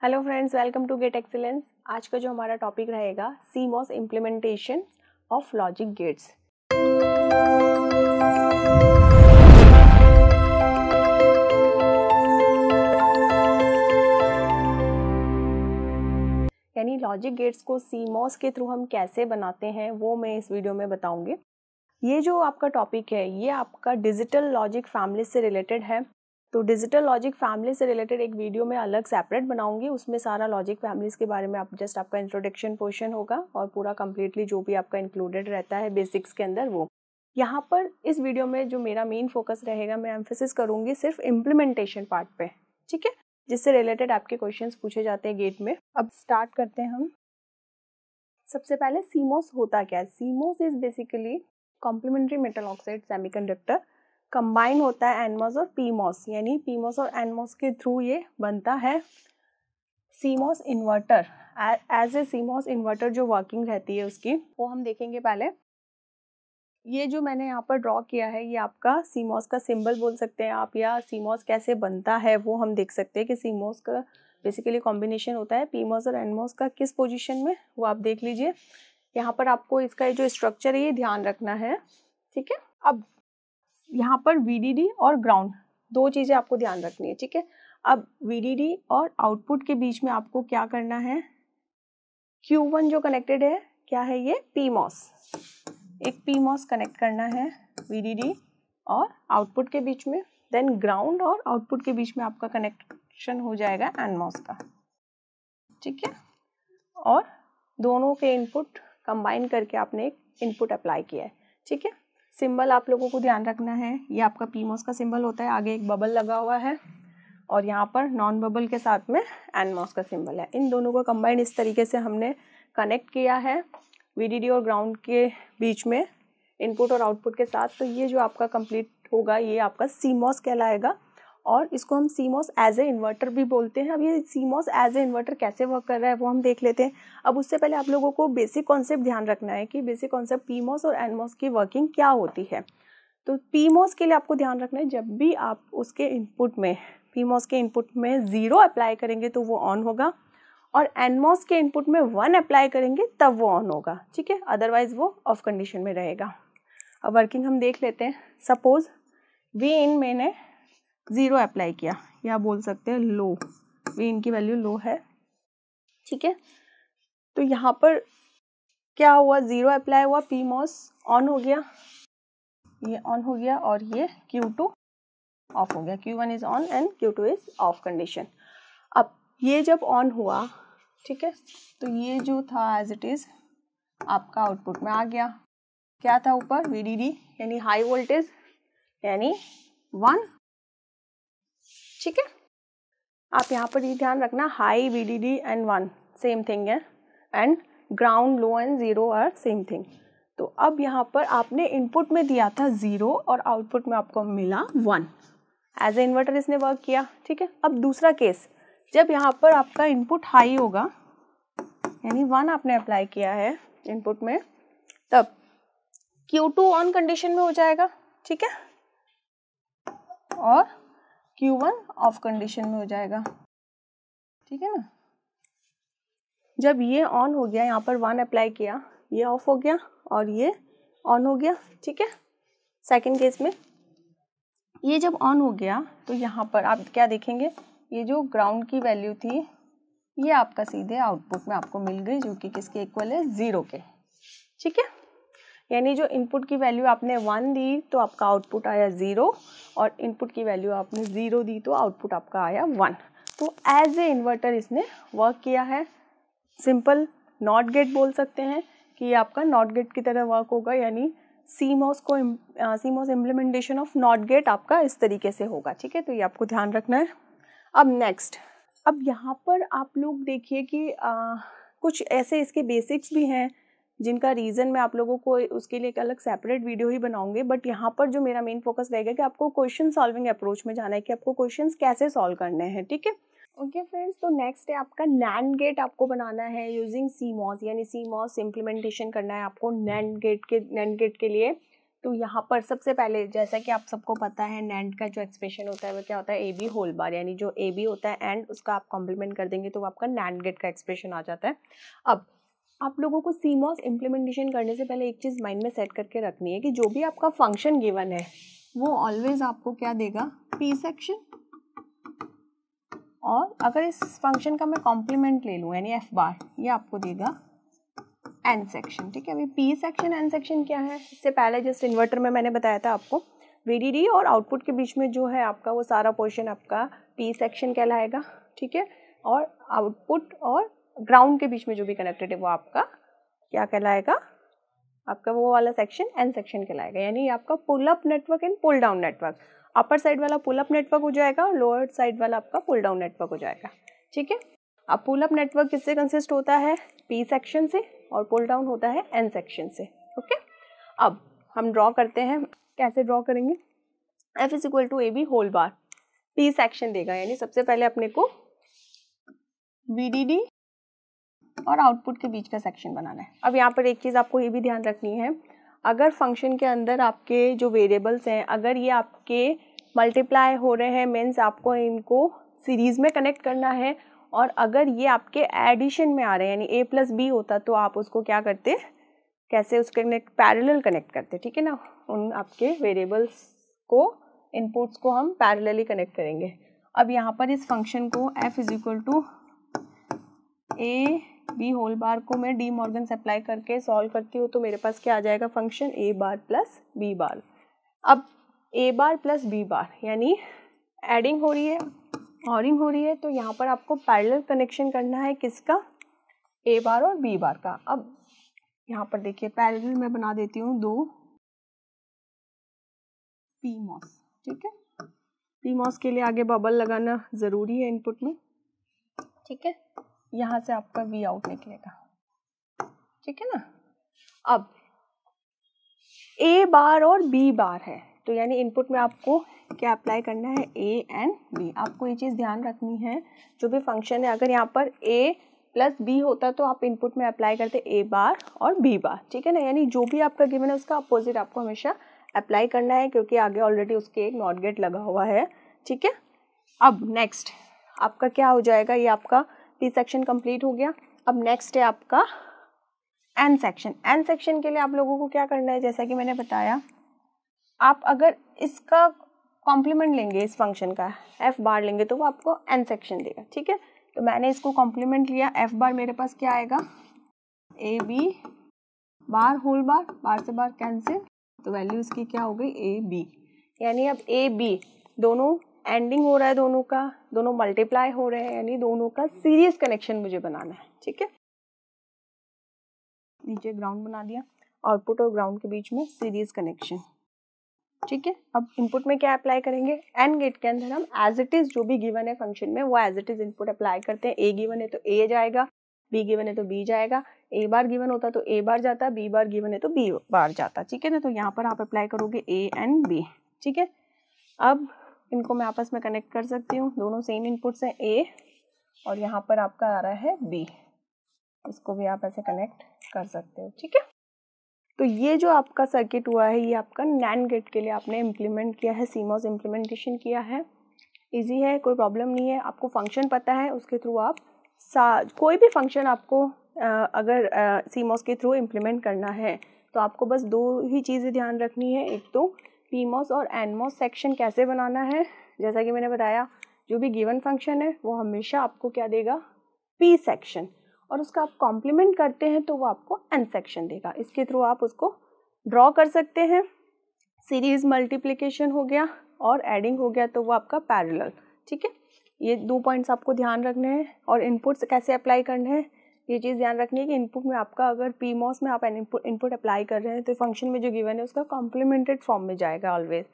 Hello friends, welcome to Gate Excellence. आज का जो हमारा टॉपिक रहेगा CMOS implementation of logic gates. यानी लॉजिक गेट्स को CMOS के थ्रू हम कैसे बनाते हैं वो मैं इस वीडियो में बताऊंगी। ये जो आपका टॉपिक है ये आपका डिजिटल लॉजिक फैमिली से रिलेटेड है। तो डिजिटल लॉजिक फैमिली से रिलेटेड एक वीडियो में अलग सेपरेट बनाऊंगी, उसमें सारा लॉजिक फैमिलीज़ के बारे में जस्ट आपका इंट्रोडक्शन पोर्शन होगा और पूरा कम्प्लीटली जो भी आपका इंक्लूडेड रहता है बेसिक्स के अंदर वो। यहाँ पर इस वीडियो में जो मेरा मेन फोकस रहेगा, मैं एम्फेसिस करूँगी सिर्फ इम्प्लीमेंटेशन पार्ट पे, ठीक है, जिससे रिलेटेड आपके क्वेश्चंस पूछे जाते हैं गेट में। अब स्टार्ट करते हैं हम। सबसे पहले CMOS होता क्या है? CMOS is basically complementary metal oxide semiconductor. Combine होता है NMOS और PMOS, यानी PMOS और NMOS के थ्रू ये बनता है CMOS inverter. As a CMOS inverter जो वर्किंग रहती है उसकी वो हम देखेंगे। पहले ये जो मैंने यहाँ पर ड्रॉ किया है ये आपका CMOS का सिंबल बोल सकते हैं आप, या CMOS कैसे बनता है वो हम देख सकते हैं कि CMOS का बेसिकली कॉम्बिनेशन होता है PMOS और NMOS का किस पोजीशन में, वो आप देख लीजिए। यहाँ पर आपको इसका जो स्ट्रक्चर है ये ध्यान रखना है, ठीक है। अब यहाँ पर VDD और ग्राउंड दो चीज़ें आपको ध्यान रखनी है, ठीक है। अब VDD और आउटपुट के बीच में आपको क्या करना है, Q1 जो कनेक्टेड है क्या है ये PMOS, एक PMOS कनेक्ट करना है VDD और आउटपुट के बीच में। देन ग्राउंड और आउटपुट के बीच में आपका कनेक्शन हो जाएगा NMOS का, ठीक है। और दोनों के इनपुट कंबाइन करके आपने एक इनपुट अप्लाई किया है, ठीक है। सिंबल आप लोगों को ध्यान रखना है, ये आपका PMOS का सिंबल होता है, आगे एक बबल लगा हुआ है और यहाँ पर नॉन बबल के साथ में NMOS का सिंबल है। इन दोनों को कंबाइन इस तरीके से हमने कनेक्ट किया है VDD और ग्राउंड के बीच में इनपुट और आउटपुट के साथ। तो ये जो आपका कंप्लीट होगा ये आपका CMOS कहलाएगा और इसको हम CMOS एज ए इन्वर्टर भी बोलते हैं। अब ये CMOS एज ए इन्वर्टर कैसे वर्क कर रहा है वो हम देख लेते हैं। अब उससे पहले आप लोगों को बेसिक कॉन्सेप्ट ध्यान रखना है कि बेसिक कॉन्सेप्ट PMOS और NMOS की वर्किंग क्या होती है। तो PMOS के लिए आपको ध्यान रखना है, जब भी आप उसके इनपुट में PMOS के इनपुट में 0 अप्लाई करेंगे तो वो ऑन होगा और NMOS के इनपुट में 1 अप्लाई करेंगे तब वो ऑन होगा, ठीक है। अदरवाइज वो ऑफ कंडीशन में रहेगा। अब वर्किंग हम देख लेते हैं। सपोज Vin मैंने 0 अप्लाई किया, या बोल सकते हैं लो, Vin की वैल्यू लो है, ठीक है। तो यहाँ पर क्या हुआ, 0 अप्लाई हुआ, PMOS ऑन हो गया, ये ऑन हो गया और ये Q2 ऑफ हो गया। Q1 is on and Q2 is of condition. अब ये जब ऑन हुआ, ठीक है, तो ये जो था एज इट इज आपका आउटपुट में आ गया। क्या था ऊपर, VDD यानी हाई वोल्टेज यानी 1, ठीक है। आप यहाँ पर ये ध्यान रखना, high VDD and 1 same thing है and ground low and 0 are same thing. तो अब यहाँ पर आपने इनपुट में दिया था 0 और आउटपुट में आपको मिला 1। एज ए इन्वर्टर इसने वर्क किया, ठीक है। अब दूसरा केस, जब यहाँ पर आपका इनपुट हाई होगा यानी 1 आपने अप्लाई किया है इनपुट में, तब Q2 ऑन कंडीशन में हो जाएगा, ठीक है, और Q1 ऑफ कंडीशन में हो जाएगा, ठीक है ना। जब ये ऑन हो गया, यहाँ पर 1 अप्लाई किया, ये ऑफ हो गया और ये ऑन हो गया, ठीक है। सेकंड केस में ये जब ऑन हो गया तो यहाँ पर आप क्या देखेंगे, ये जो ग्राउंड की वैल्यू थी ये आपका सीधे आउटपुट में आपको मिल गई, जो कि किसके इक्वल है, 0 के, ठीक है। यानी जो इनपुट की वैल्यू आपने 1 दी तो आपका आउटपुट आया 0 और इनपुट की वैल्यू आपने 0 दी तो आउटपुट आपका आया 1। तो एज ए इन्वर्टर इसने वर्क किया है। सिंपल नॉट गेट बोल सकते हैं कि ये आपका नॉट गेट की तरह वर्क होगा, यानी CMOS implementation of not gate आपका इस तरीके से होगा, ठीक है। तो ये आपको ध्यान रखना है। अब नेक्स्ट, अब यहाँ पर आप लोग देखिए कि कुछ ऐसे इसके बेसिक्स भी हैं जिनका रीज़न मैं आप लोगों को उसके लिए एक अलग सेपरेट वीडियो ही बनाऊंगे। बट यहाँ पर जो मेरा मेन फोकस रहेगा कि आपको क्वेश्चन सॉल्विंग अप्रोच में जाना है, कि आपको क्वेश्चंस कैसे सॉल्व करने हैं, ठीक है। ओके फ्रेंड्स, तो नेक्स्ट है आपका NAND गेट आपको बनाना है यूजिंग CMOS, यानी CMOS इम्प्लीमेंटेशन करना है आपको NAND गेट के लिए। तो यहाँ पर सबसे पहले जैसा कि आप सबको पता है नैंड का जो एक्सप्रेशन होता है वो क्या होता है, ए बी होल बार, यानी जो ए बी होता है एंड उसका आप कॉम्प्लीमेंट कर देंगे तो वो आपका नैंड गेट का एक्सप्रेशन आ जाता है। अब आप लोगों को सीमॉस इम्प्लीमेंटेशन करने से पहले एक चीज़ माइंड में सेट करके रखनी है कि जो भी आपका फंक्शन गिवन है वो ऑलवेज आपको क्या देगा, पी सेक्शन, और अगर इस फंक्शन का मैं कॉम्प्लीमेंट ले लूँ यानी एफ बार, ये आपको देगा एन सेक्शन। ठीक है, अभी पी सेक्शन एन सेक्शन क्या है, इससे पहले जस्ट इन्वर्टर में मैंने बताया था आपको वीडीडी और आउटपुट के बीच में जो है आपका वो सारा पोर्शन आपका पी सेक्शन कहलाएगा। ठीक है, और आउटपुट और ग्राउंड के बीच में जो भी कनेक्टेड है वो आपका क्या कहलाएगा, आपका वो वाला सेक्शन एन सेक्शन कहलाएगा। यानी आपका pull up network and pull down network, upper side वाला पुल अप नेटवर्क हो जाएगा और लोअर साइड वाला आपका पुल डाउन नेटवर्क हो जाएगा। ठीक है, अब पुल अप नेटवर्क किससे कंसिस्ट होता है, पी सेक्शन से, और पुल डाउन होता है एन सेक्शन से। ओके, अब हम ड्रॉ करते हैं, कैसे ड्रॉ करेंगे, F is equal to A B whole bar, P section देगा, यानी सबसे पहले अपने को वीडीडी और आउटपुट के बीच का सेक्शन बनाना है। अब यहाँ पर एक चीज़ आपको ये भी ध्यान रखनी है, अगर फंक्शन के अंदर आपके जो वेरिएबल्स हैं अगर ये आपके मल्टीप्लाई हो रहे हैं मीन्स आपको इनको सीरीज़ में कनेक्ट करना है, और अगर ये आपके एडिशन में आ रहे हैं यानी ए प्लस बी होता तो आप उसको क्या करते, कैसे उसके कनेक्ट पैरेलल कनेक्ट करते। ठीक है ना, उन आपके वेरिएबल्स को इनपुट्स को हम पैरेलली कनेक्ट करेंगे। अब यहाँ पर इस फंक्शन को F is equal to A B whole bar को मैं डी मॉर्गन अप्लाई करके सॉल्व करती हूँ तो मेरे पास क्या आ जाएगा, function A bar plus B bar. अब ए बार प्लस बी बार यानी एडिंग हो रही है, ऑरिंग हो रही है, तो यहाँ पर आपको पैरेलल कनेक्शन करना है किसका, ए बार और बी बार का। अब यहाँ पर देखिए पैरेलल में बना देती हूँ दो पीमॉस। ठीक है, पीमॉस के लिए आगे बबल लगाना ज़रूरी है इनपुट में। ठीक है, यहाँ से आपका वी आउट निकलेगा। ठीक है ना, अब ए बार और बी बार है तो यानी इनपुट में आपको क्या अप्लाई करना है, ए एंड बी। आपको ये चीज़ ध्यान रखनी है, जो भी फंक्शन है अगर यहाँ पर ए प्लस बी होता तो आप इनपुट में अप्लाई करते ए बार और बी बार। ठीक है ना, यानी जो भी आपका गिवन है उसका अपोजिट आपको हमेशा अप्लाई करना है क्योंकि आगे ऑलरेडी उसके एक नॉट गेट लगा हुआ है। ठीक है, अब नेक्स्ट आपका क्या हो जाएगा, ये आपका पी सेक्शन कंप्लीट हो गया। अब नेक्स्ट है आपका एन सेक्शन। एन सेक्शन के लिए आप लोगों को क्या करना है, जैसा कि मैंने बताया, आप अगर इसका कॉम्प्लीमेंट लेंगे इस फंक्शन का एफ बार लेंगे तो वो आपको एन सेक्शन देगा। ठीक है, तो मैंने इसको कॉम्प्लीमेंट लिया, एफ बार मेरे पास क्या आएगा, A B bar whole bar, बार से बार कैंसिल, तो वैल्यू इसकी क्या हो गई, ए बी। यानी अब ए बी दोनों एंडिंग हो रहा है, दोनों का दोनों मल्टीप्लाई हो रहे हैं, यानी दोनों का सीरीज कनेक्शन मुझे बनाना है। ठीक है, नीचे ग्राउंड बना दिया, आउटपुट और ग्राउंड के बीच में सीरीज कनेक्शन। ठीक है, अब इनपुट में क्या अप्लाई करेंगे, एन गेट के अंदर हम एज इट इज जो भी गिवन है फंक्शन में वो as it is input apply करते हैं। ए गिवन है तो ए जाएगा, बी गिवन है तो बी जाएगा, ए बार गिवन होता तो ए बार जाता, बी बार गिवन है तो बी बार जाता। ठीक है ना, तो यहाँ पर आप अप्लाई करोगे ए एन बी। ठीक है, अब इनको मैं आपस में कनेक्ट कर सकती हूँ, दोनों सेम इनपुट्स हैं ए और यहाँ पर आपका आ रहा है बी, इसको भी आप ऐसे कनेक्ट कर सकते हो। ठीक है, तो ये जो आपका सर्किट हुआ है ये आपका नैंड गेट के लिए आपने इम्प्लीमेंट किया है, सीमॉस इम्प्लीमेंटेशन किया है। इजी है, कोई प्रॉब्लम नहीं है, आपको फंक्शन पता है उसके थ्रू आप कोई भी फंक्शन आपको अगर सीमॉस के थ्रू इम्प्लीमेंट करना है तो आपको बस दो ही चीज़ें ध्यान रखनी है, एक तो पीमॉस और एनमॉस सेक्शन कैसे बनाना है। जैसा कि मैंने बताया जो भी गिवन फंक्शन है वो हमेशा आपको क्या देगा, पी सेक्शन, और उसका आप कॉम्प्लीमेंट करते हैं तो वो आपको एन सेक्शन देगा। इसके थ्रू आप उसको ड्रॉ कर सकते हैं, सीरीज मल्टीप्लिकेशन हो गया और एडिंग हो गया तो वो आपका पैरेलल। ठीक है, ये 2 पॉइंट्स आपको ध्यान रखने हैं। और इनपुट्स कैसे अप्लाई करने हैं ये चीज़ ध्यान रखनी है कि इनपुट में आपका अगर पीमॉस में आप इनपुट अप्लाई कर रहे हैं तो फंक्शन में जो गिवन है उसका कॉम्प्लीमेंटेड फॉर्म में जाएगा ऑलवेज,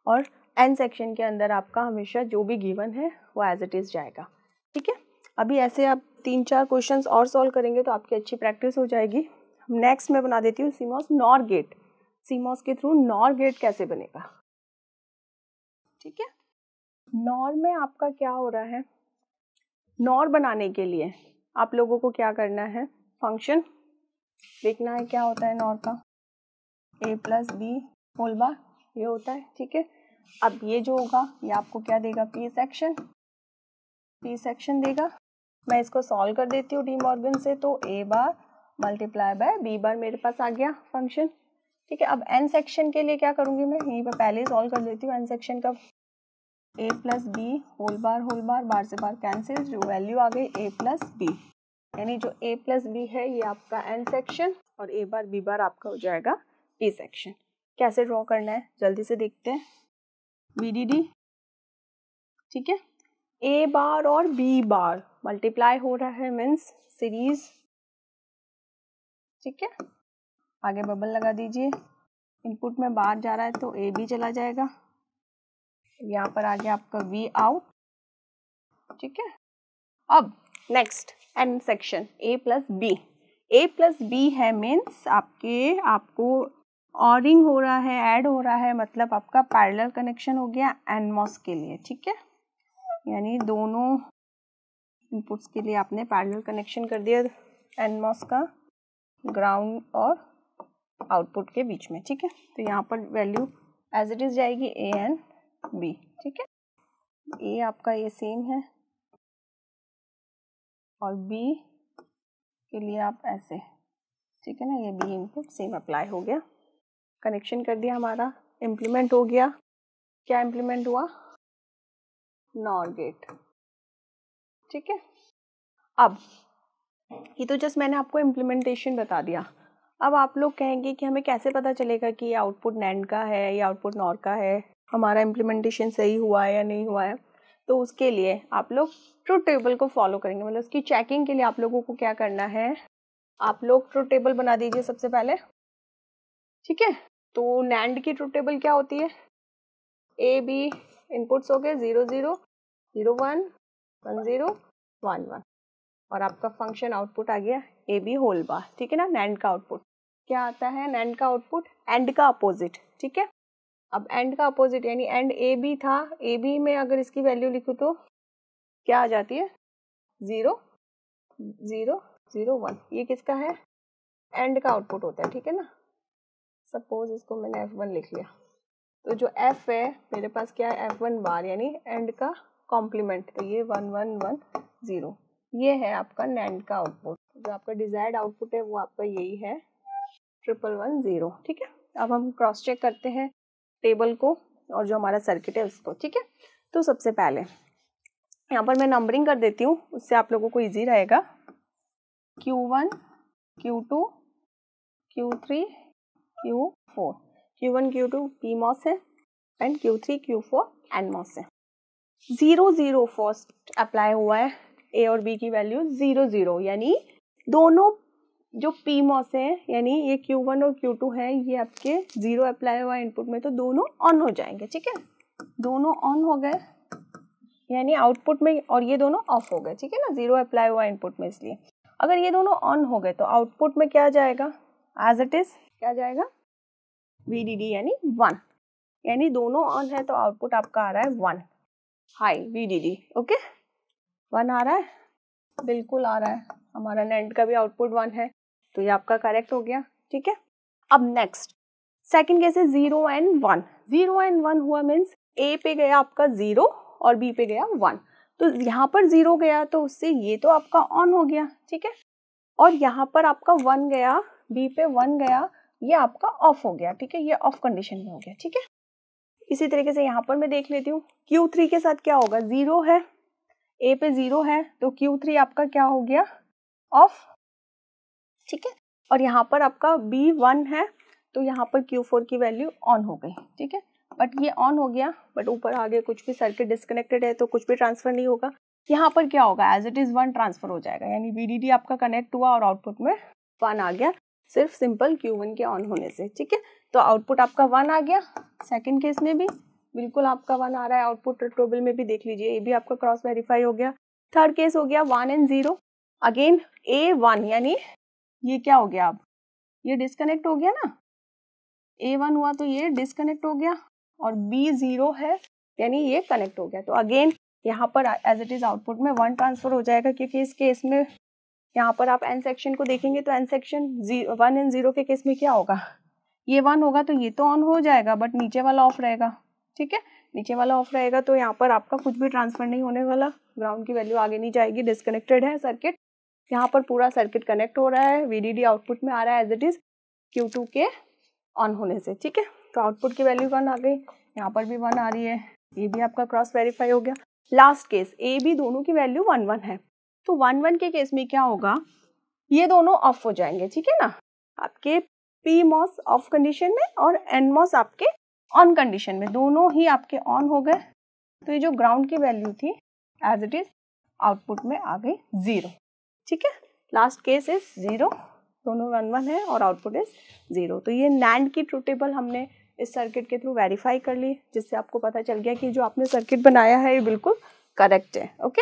और एन सेक्शन के अंदर आपका हमेशा जो भी गिवन है वो एज इट इज़ जाएगा। ठीक है, अभी ऐसे आप 3-4 क्वेश्चंस और सॉल्व करेंगे तो आपकी अच्छी प्रैक्टिस हो जाएगी। नेक्स्ट मैं बना देती हूँ सीमॉस नॉर गेट। सीमॉस के थ्रू नॉर गेट कैसे बनेगा। ठीक है, नॉर में आपका क्या हो रहा है, नॉर बनाने के लिए आप लोगों को क्या करना है, फंक्शन देखना है क्या होता है नॉर का, ए प्लस बी होल बार ये होता है, ठीक है। अब ये जो होगा ये आपको क्या देगा, पी सेक्शन देगा। मैं इसको सॉल्व कर देती हूँ डी मॉर्गन से, तो ए बार मल्टीप्लाई बाय बी बार मेरे पास आ गया फंक्शन, ठीक है। अब एन सेक्शन के लिए क्या करूँगी मैं, यहीं पर पहले ही सॉल्व कर देती हूँ। एन सेक्शन का ए प्लस बी होल बार बार से बार कैंसिल, जो वैल्यू आ गई ए प्लस बी, यानी जो ए प्लस बी है ये आपका एन सेक्शन और ए बार बी बार आपका हो जाएगा पी सेक्शन। कैसे ड्रॉ करना है जल्दी से देखते हैं। VDD, ठीक है। ए बार और बी बार मल्टीप्लाई हो रहा है मीन्स सीरीज, ठीक है। आगे बबल लगा दीजिए, इनपुट में बाहर जा रहा है तो ए बी चला जाएगा, यहाँ पर आ गया आपका वी आउट, ठीक है। अब next N section A plus B है मीन्स आपको ऑरिंग हो रहा है, ऐड हो रहा है, मतलब आपका पैरेलल कनेक्शन हो गया एनमॉस के लिए, ठीक है। यानी दोनों इनपुट्स के लिए आपने पैरेलल कनेक्शन कर दिया एनमॉस का ग्राउंड और आउटपुट के बीच में, ठीक है। तो यहाँ पर वैल्यू एज इट इज जाएगी ए एंड बी, ठीक है। ए आपका ये सेम है और बी के लिए आप ऐसे, ठीक है ना, ये बी इनपुट सेम अप्लाई हो गया, कनेक्शन कर दिया हमारा, इम्प्लीमेंट हो गया। क्या इम्प्लीमेंट हुआ, नॉर गेट, ठीक है। अब ये तो जस्ट मैंने आपको इम्प्लीमेंटेशन बता दिया। अब आप लोग कहेंगे कि हमें कैसे पता चलेगा कि ये आउटपुट नैंड का है या आउटपुट नॉर का है, हमारा इम्प्लीमेंटेशन सही हुआ है या नहीं हुआ है। तो उसके लिए आप लोग ट्रुथ टेबल को फॉलो करेंगे, मतलब उसकी चेकिंग के लिए आप लोगों को क्या करना है, आप लोग ट्रुथ टेबल बना दीजिए सबसे पहले, ठीक है। तो नैंड की ट्रुथ टेबल क्या होती है, ए बी इनपुट्स हो गए 0 0 0 1 1 0 1 1 और आपका फंक्शन आउटपुट आ गया ए बी होल बार, ठीक है ना। नैंड का आउटपुट क्या आता है, नैंड का आउटपुट एंड का अपोजिट, ठीक है। अब एंड का अपोजिट यानी एंड ए बी था, ए बी में अगर इसकी वैल्यू लिखूँ तो क्या आ जाती है 0 0 0 1, ये किसका है, एंड का आउटपुट होता है, ठीक है ना। सपोज इसको मैंने F1 लिख लिया, तो जो F है मेरे पास क्या है F1 बार यानी एंड का कॉम्प्लीमेंट, तो ये 1 1 1 0, ये है आपका नैंड का आउटपुट। जो आपका डिजायर्ड आउटपुट है वो आपका यही है 1 1 1 0, ठीक है। अब हम क्रॉस चेक करते हैं टेबल को और जो हमारा सर्किट है उसको, ठीक है। तो सबसे पहले यहाँ पर मैं नंबरिंग कर देती हूँ, उससे आप लोगों को इजी रहेगा। Q1 Q2 Q3 Q4, Q1 Q2 PMOS है एंड Q3 Q4 NMOS है। 0 0 फर्स्ट अप्लाई हुआ है, ए और बी की वैल्यू 0 0, यानी दोनों जो PMOS है यानी ये Q1 और Q2 है, ये आपके 0 अप्लाई हुआ इनपुट में, तो दोनों ऑन हो जाएंगे, ठीक है। दोनों ऑन हो गए यानी आउटपुट में, और ये दोनों ऑफ हो गए, ठीक है ना, 0 अप्लाई हुआ इनपुट में। इसलिए अगर ये दोनों ऑन हो गए तो आउटपुट में क्या जाएगा, एज इट इज क्या जाएगा VDD यानी 1, यानी दोनों ऑन है तो आउटपुट आपका आ रहा है 1, हाई VDD, ओके 1 आ रहा है, बिल्कुल आ रहा है। हमारा नैंड का भी आउटपुट 1 है, तो ये आपका करेक्ट हो गया, ठीक है। अब नेक्स्ट सेकंड केस है 0 एंड 1, 0 एंड 1 हुआ मीन्स ए पे गया आपका 0 और बी पे गया 1, तो यहाँ पर 0 गया तो उससे ये तो आपका ऑन हो गया, ठीक है। और यहाँ पर आपका 1 गया, बी पे 1 गया, ये आपका ऑफ हो गया, ठीक है, ये ऑफ कंडीशन में हो गया, ठीक है। इसी तरीके से यहाँ पर मैं देख लेती हूँ Q3 के साथ क्या होगा, 0 है, ए पे 0 है, तो Q3 आपका क्या हो गया ऑफ, ठीक है। और यहाँ पर आपका B 1 है, तो यहाँ पर Q4 की वैल्यू ऑन हो गई, ठीक है। बट ये ऑन हो गया, बट ऊपर आगे कुछ भी सर्किट डिस्कनेक्टेड है तो कुछ भी ट्रांसफर नहीं होगा। यहाँ पर क्या होगा, एज इट इज 1 ट्रांसफर हो जाएगा, यानी VDD आपका कनेक्ट हुआ और आउटपुट में 1 आ गया, सिर्फ सिंपल Q1 के ऑन होने से, ठीक है। तो आउटपुट आपका 1 आ गया। सेकंड केस में भी बिल्कुल आपका 1 आ रहा है, आउटपुट टेबल में भी देख लीजिए, ये भी आपका क्रॉस वेरीफाई हो गया। थर्ड केस हो गया 1 एंड 0, अगेन A1 यानी ये क्या हो गया, अब ये डिस्कनेक्ट हो गया ना, A1 हुआ तो ये डिस्कनेक्ट हो गया और B 0 है यानी ये कनेक्ट हो गया। तो अगेन यहाँ पर एज इट इज आउटपुट में 1 ट्रांसफर हो जाएगा, क्योंकि इस केस में यहाँ पर आप एन सेक्शन को देखेंगे तो एन सेक्शन 1 एंड 0 के केस में क्या होगा, ये 1 होगा तो ये तो ऑन हो जाएगा, बट नीचे वाला ऑफ रहेगा, ठीक है। नीचे वाला ऑफ रहेगा तो यहाँ पर आपका कुछ भी ट्रांसफर नहीं होने वाला, ग्राउंड की वैल्यू आगे नहीं जाएगी, डिस्कनेक्टेड है सर्किट। यहाँ पर पूरा सर्किट कनेक्ट हो रहा है, VDD आउटपुट में आ रहा है एज इट इज Q2 के ऑन होने से, ठीक है। तो आउटपुट की वैल्यू 1 आ गई, यहाँ पर भी 1 आ रही है, ये भी आपका क्रॉस वेरीफाई हो गया। लास्ट केस A B दोनों की वैल्यू 1 1 है, तो 1 1 के केस में क्या होगा, ये दोनों ऑफ हो जाएंगे, ठीक है ना। आपके PMOS ऑफ कंडीशन में और NMOS आपके ऑन कंडीशन में, दोनों ही आपके ऑन हो गए। तो ये जो ग्राउंड की वैल्यू थी एज इट इज आउटपुट में आ गई 0, ठीक है। लास्ट केस इज 0, दोनों 1 1 है और आउटपुट इज 0। तो ये NAND की ट्रूथ टेबल हमने इस सर्किट के थ्रू वेरीफाई कर ली, जिससे आपको पता चल गया कि जो आपने सर्किट बनाया है ये बिल्कुल करेक्ट है, ओके।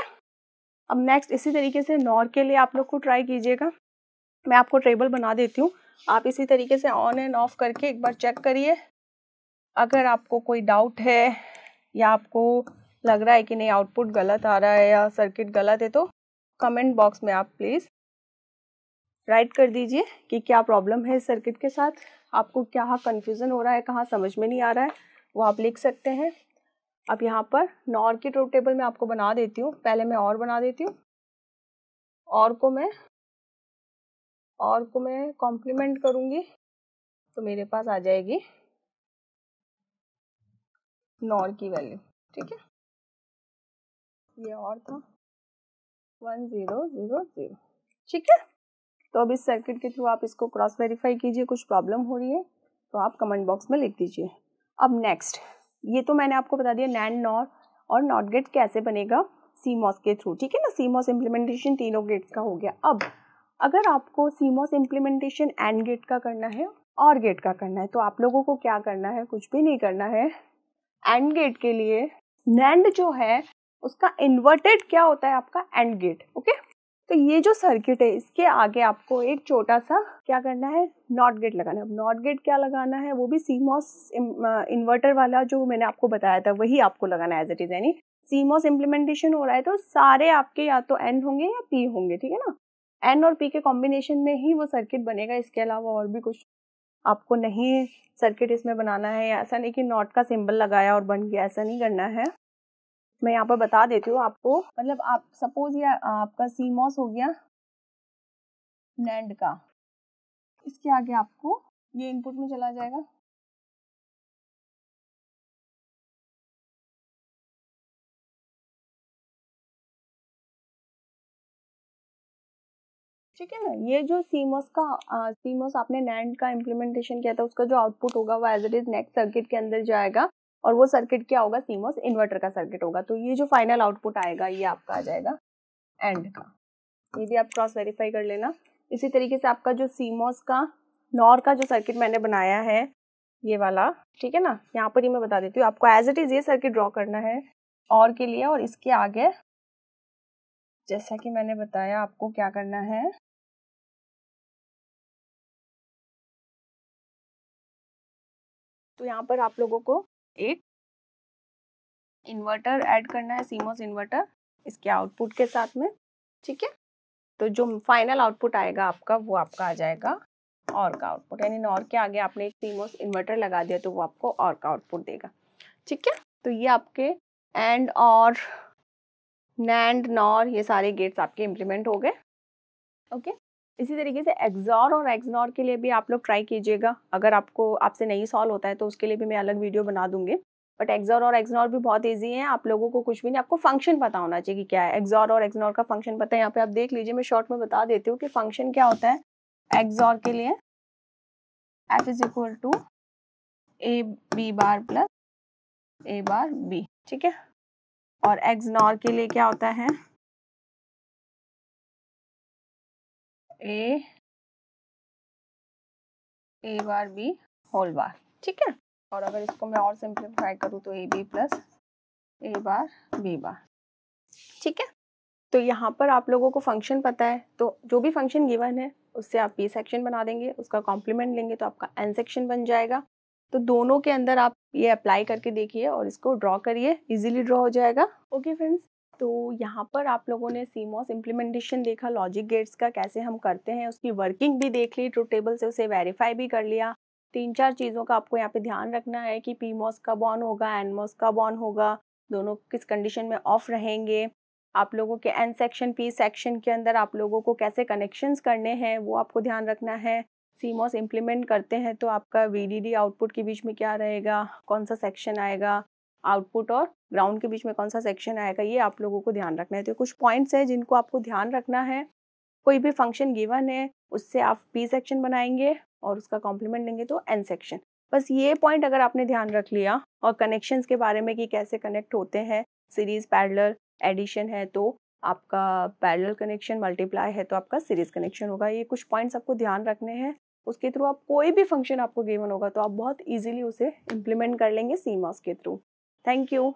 अब नेक्स्ट इसी तरीके से NOR के लिए आप लोग को ट्राई कीजिएगा। मैं आपको टेबल बना देती हूँ, आप इसी तरीके से ऑन एंड ऑफ करके एक बार चेक करिए। अगर आपको कोई डाउट है या आपको लग रहा है कि नहीं आउटपुट गलत आ रहा है या सर्किट गलत है, तो कमेंट बॉक्स में आप प्लीज़ राइट कर दीजिए कि क्या प्रॉब्लम है इस सर्किट के साथ, आपको क्या कन्फ्यूज़न हो रहा है, कहाँ समझ में नहीं आ रहा है, वो आप लिख सकते हैं। अब यहाँ पर NOR की ट्रूथ टेबल मैं आपको बना देती हूँ, पहले मैं OR बना देती हूँ, OR को मैं कॉम्प्लीमेंट करूँगी तो मेरे पास आ जाएगी NOR की वैल्यू, ठीक है। ये OR था 1 0 0 0, ठीक है। तो अब इस सर्किट के थ्रू आप इसको क्रॉस वेरीफाई कीजिए, कुछ प्रॉब्लम हो रही है तो आप कमेंट बॉक्स में लिख दीजिए। अब नेक्स्ट, ये तो मैंने आपको बता दिया NAND NOR और NOT गेट कैसे बनेगा CMOS के थ्रू, ठीक है ना। CMOS इम्प्लीमेंटेशन तीनों गेट्स का हो गया। अब अगर आपको CMOS इम्प्लीमेंटेशन AND गेट का करना है और गेट का करना है, तो आप लोगों को क्या करना है, कुछ भी नहीं करना है। AND गेट के लिए NAND जो है उसका इन्वर्टेड क्या होता है, आपका AND गेट, ओके। तो ये जो सर्किट है इसके आगे आपको एक छोटा सा क्या करना है, NOT गेट लगाना है। अब NOT गेट क्या लगाना है, वो भी CMOS इन्वर्टर वाला जो मैंने आपको बताया था वही आपको लगाना है एज इट इज। यानी CMOS इम्प्लीमेंटेशन हो रहा है तो सारे आपके या तो N होंगे या P होंगे, ठीक है ना। N और P के कॉम्बिनेशन में ही वो सर्किट बनेगा, इसके अलावा और भी कुछ आपको नहीं सर्किट इसमें बनाना है। ऐसा नहीं कि NOT का सिंबल लगाया और बन गया, ऐसा नहीं करना है। मैं यहाँ पर बता देती हूँ आपको, मतलब आप सपोज ये आपका CMOS हो गया NAND का, इसके आगे आपको ये इनपुट में चला जाएगा, ठीक है ना। ये जो CMOS आपने NAND का इम्प्लीमेंटेशन किया था उसका जो आउटपुट होगा वो as it is next circuit के अंदर जाएगा और वो सर्किट क्या होगा, CMOS इन्वर्टर का सर्किट होगा। तो ये जो फाइनल आउटपुट आएगा ये आपका आ जाएगा एंड का। ये भी आप क्रॉस वेरीफाई कर लेना। इसी तरीके से आपका जो CMOS का NOR का जो सर्किट मैंने बनाया है ये वाला, ठीक है ना, यहाँ पर ही मैं बता देती हूँ आपको एज इट इज ये सर्किट ड्रॉ करना है OR के लिए। और इसके आगे जैसा कि मैंने बताया आपको क्या करना है, तो यहाँ पर आप लोगों को एक इन्वर्टर ऐड करना है, CMOS इन्वर्टर इसके आउटपुट के साथ में, ठीक है। तो जो फाइनल आउटपुट आएगा आपका वो आपका आ जाएगा OR का आउटपुट, यानी NOR के आगे आपने एक CMOS इन्वर्टर लगा दिया तो वो आपको OR का आउटपुट देगा, ठीक है। तो ये आपके AND OR NAND NOR ये सारे गेट्स आपके इम्प्लीमेंट हो गए, ओके। इसी तरीके से XOR और XNOR के लिए भी आप लोग ट्राई कीजिएगा। अगर आपसे नहीं सॉल्व होता है तो उसके लिए भी मैं अलग वीडियो बना दूंगी। बट XOR और XNOR भी बहुत ईजी है, आप लोगों को कुछ भी नहीं, आपको फंक्शन पता होना चाहिए कि क्या है। XOR और XNOR का फंक्शन पता है, यहाँ पे आप देख लीजिए, मैं शॉर्ट में बता देती हूँ कि फंक्शन क्या होता है। XOR के लिए F is equal to A B bar plus A bar B, ठीक है। और XNOR के लिए क्या होता है, A bar B whole bar, ठीक है। और अगर इसको मैं और सिंप्लीफाई करूँ तो AB plus A bar B बार, ठीक है। तो यहाँ पर आप लोगों को फंक्शन पता है, तो जो भी फंक्शन गिवन है उससे आप P सेक्शन बना देंगे, उसका कॉम्प्लीमेंट लेंगे तो आपका N सेक्शन बन जाएगा। तो दोनों के अंदर आप ये अप्लाई करके देखिए और इसको ड्रॉ करिए, इजीली ड्रॉ हो जाएगा, ओके फ्रेंड्स। तो यहाँ पर आप लोगों ने CMOS इम्प्लीमेंटेशन देखा, लॉजिक गेट्स का कैसे हम करते हैं, उसकी वर्किंग भी देख ली, ट्रूथ टेबल से उसे वेरीफाई भी कर लिया। 3-4 चीज़ों का आपको यहाँ पे ध्यान रखना है कि PMOS कब ऑन होगा, NMOS कब ऑन होगा, दोनों किस कंडीशन में ऑफ रहेंगे। आप लोगों के N सेक्शन P सेक्शन के अंदर आप लोगों को कैसे कनेक्शंस करने हैं वो आपको ध्यान रखना है। CMOS इम्प्लीमेंट करते हैं तो आपका VDD आउटपुट के बीच में क्या रहेगा, कौन सा सेक्शन आएगा, आउटपुट और ग्राउंड के बीच में कौन सा सेक्शन आएगा, ये आप लोगों को ध्यान रखना है। तो कुछ पॉइंट्स हैं जिनको आपको ध्यान रखना है। कोई भी फंक्शन गिवन है उससे आप P सेक्शन बनाएंगे और उसका कॉम्प्लीमेंट देंगे तो N सेक्शन। बस ये पॉइंट अगर आपने ध्यान रख लिया और कनेक्शंस के बारे में कि कैसे कनेक्ट होते हैं, सीरीज, पैरेलल, एडिशन है तो आपका पैरेलल कनेक्शन, मल्टीप्लाई है तो आपका सीरीज कनेक्शन होगा। ये कुछ पॉइंट्स आपको ध्यान रखने हैं। उसके थ्रू आप कोई भी फंक्शन आपको गिवन होगा तो आप बहुत ईजिली उसे इम्प्लीमेंट कर लेंगे CMOS के थ्रू। Thank you.